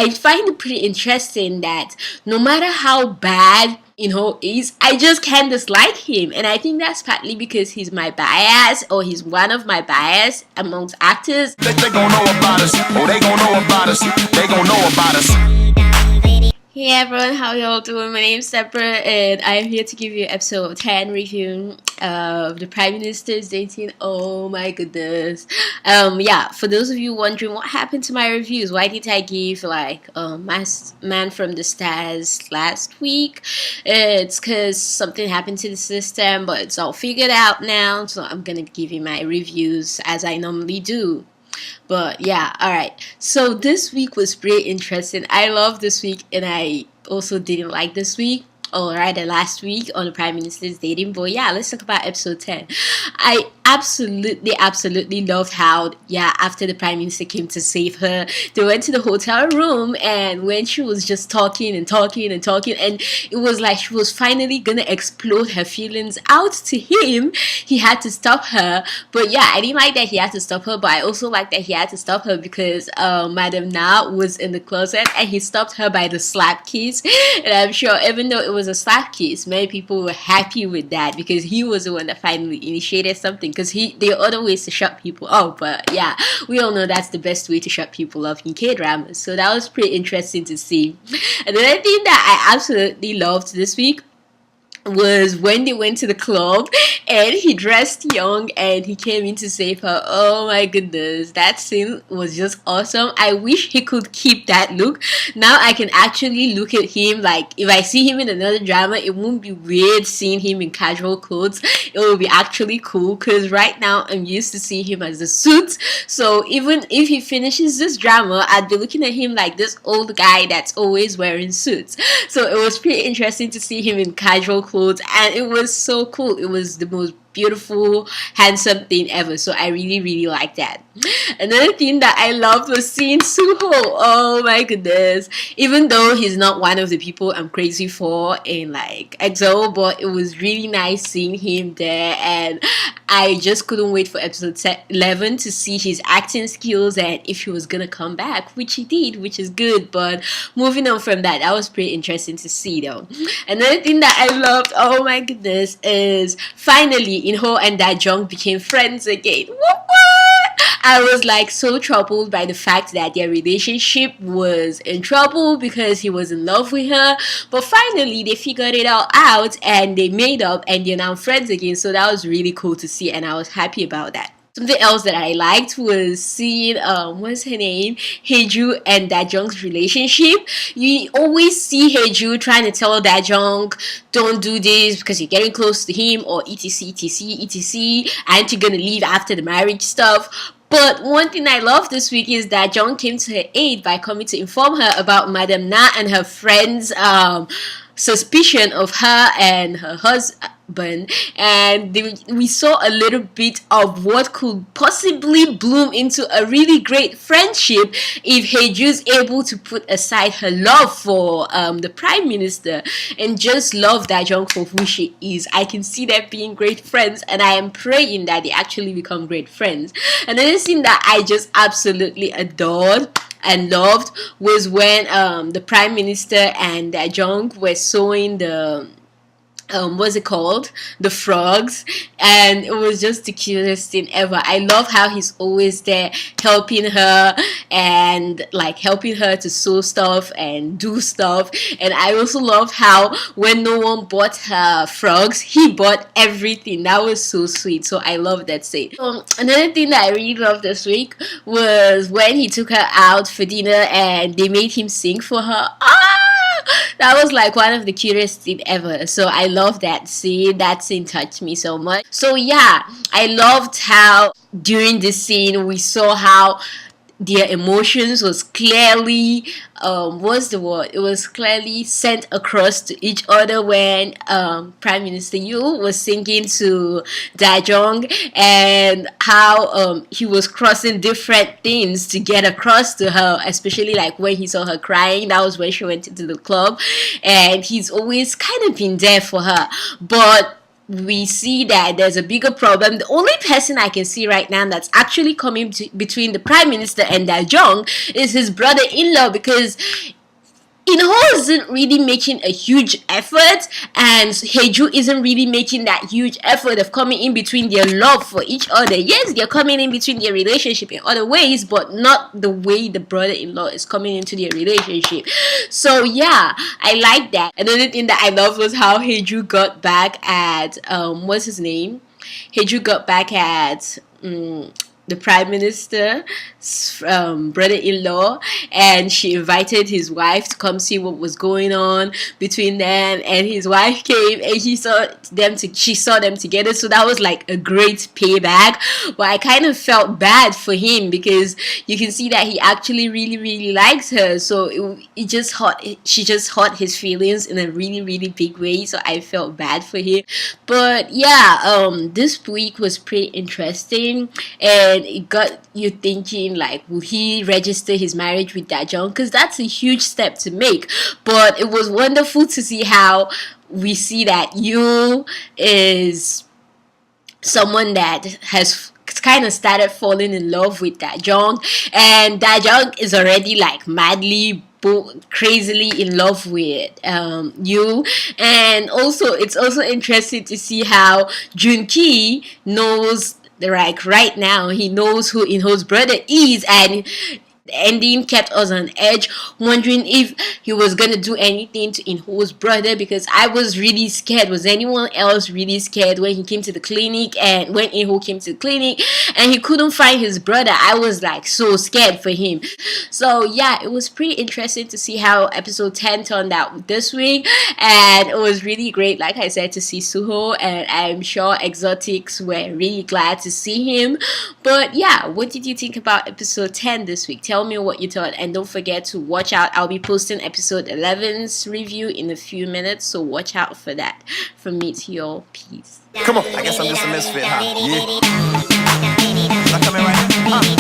I find it pretty interesting that no matter how bad is, I just can't dislike him. And I think that's partly because he's my bias, or he's one of my bias amongst actors. They gon' know about us. Oh, they gon' know about us. They gon' know about us. Hey everyone, how y'all doing? My name's Deborah and I'm here to give you episode 10 review of the Prime Minister's dating. Oh my goodness. Yeah, for those of you wondering what happened to my reviews, why did I give like Man from the Stars last week? It's because something happened to the system, but it's all figured out now, so I'm gonna give you my reviews as I normally do. But yeah, alright. So this week was pretty interesting. I love this week, and I also didn't like this week. Or rather last week on the Prime Minister's dating. But yeah, let's talk about episode 10. I absolutely loved how, yeah, after the Prime Minister came to save her, they went to the hotel room, and when she was just talking, and it was like she was finally gonna explode her feelings out to him, he had to stop her. But yeah, I didn't like that he had to stop her, but I also like that he had to stop her because Madam Na was in the closet and he stopped her by the slap kiss. And I'm sure even though it was a slap kiss, many people were happy with that because he was the one that finally initiated something, because there are other ways to shut people up, but yeah, we all know that's the best way to shut people up in K-dramas. So that was pretty interesting to see. Another thing that I absolutely loved this week was when they went to the club and he dressed young and he came in to save her. Oh my goodness, that scene was just awesome. I wish he could keep that look. Now I can actually look at him like, if I see him in another drama, it won't be weird seeing him in casual clothes. It will be actually cool, because right now I'm used to seeing him as a suit. So even if he finishes this drama, I'd be looking at him like this old guy that's always wearing suits. So it was pretty interesting to see him in casual clothes, and it was so cool. It was the most beautiful, handsome thing ever. So I really liked that. Another thing that I loved was seeing Suho. Oh my goodness. Even though he's not one of the people I'm crazy for in like EXO, but it was really nice seeing him there, and I just couldn't wait for episode 11 to see his acting skills and if he was gonna come back, which he did, which is good. But moving on from that, that was pretty interesting to see though. Another thing that I loved, oh my goodness, is finally Inho and Dajeong became friends again. What? I was like so troubled by the fact that their relationship was in trouble because he was in love with her, but finally they figured it all out and they made up and they're now friends again. So that was really cool to see, and I was happy about that. Something else that I liked was seeing what's her name, Haeju and Dajeong's relationship. You always see Haeju trying to tell Dajeong, don't do this because you're getting close to him, or etc, aren't you gonna leave after the marriage stuff? But one thing I love this week is that Jong came to her aid by coming to inform her about Madam Na and her friends' suspicion of her and her husband, and we saw a little bit of what could possibly bloom into a really great friendship if Haeju's able to put aside her love for the Prime Minister and just love Dajeong for who she is. I can see them being great friends, and I am praying that they actually become great friends. Another thing that I just absolutely adored and loved was when the Prime Minister and Dajeong were sewing the what's it called, the frogs, and it was just the cutest thing ever. I love how he's always there helping her and like helping her to sew stuff and do stuff. And I also love how when no one bought her frogs, he bought everything. That was so sweet. So I love that scene. Another thing that I really loved this week was when he took her out for dinner and they made him sing for her. That was like one of the cutest things ever. So I love that scene. That scene touched me so much. So yeah, I loved how during this scene we saw how their emotions was clearly what's the word, it was clearly sent across to each other when Prime Minister Yoo was singing to Dajeong, and how he was crossing different things to get across to her, especially like when he saw her crying. That was when she went into the club, and he's always kind of been there for her, but we see that there's a bigger problem. The only person I can see right now that's actually coming between the prime minister and Dae-jung is his brother-in-law, because In-ho isn't really making a huge effort, and Haeju isn't really making that huge effort of coming in between their love for each other. Yes, they're coming in between their relationship in other ways, but not the way the brother-in-law is coming into their relationship. So yeah, I like that. Another thing that I love was how Haeju got back at what's his name? Haeju got back at the prime minister's brother-in-law, and she invited his wife to come see what was going on between them, and his wife came and she saw them together. So that was like a great payback. But I kind of felt bad for him, because you can see that he actually really likes her. So she just hurt his feelings in a really big way. So I felt bad for him. But yeah, this week was pretty interesting, and it got you thinking, like, will he register his marriage with Dae-jung? Because that's a huge step to make. But it was wonderful to see how we see that Yoo is someone that has kind of started falling in love with Dae-jung, and Dae-jung is already like madly crazily in love with Yoo. And also it's also interesting to see how Jun-ki knows, like, right now he knows who In-ho's brother is, and the ending kept us on edge, wondering if he was gonna do anything to In-ho's brother, because I was really scared. Was anyone else really scared when he came to the clinic, and when In-ho came to the clinic and he couldn't find his brother? I was like so scared for him. So yeah, it was pretty interesting to see how episode 10 turned out this week, and it was really great, like I said, to see Suho, and I'm sure Exotics were really glad to see him. But yeah, what did you think about episode 10 this week? Tell me what you thought, and don't forget to watch out. I'll be posting episode 11's review in a few minutes, so watch out for that. From me to you all, peace. Come on, I guess I'm just a misfit, huh? Yeah. Not coming right now? Huh?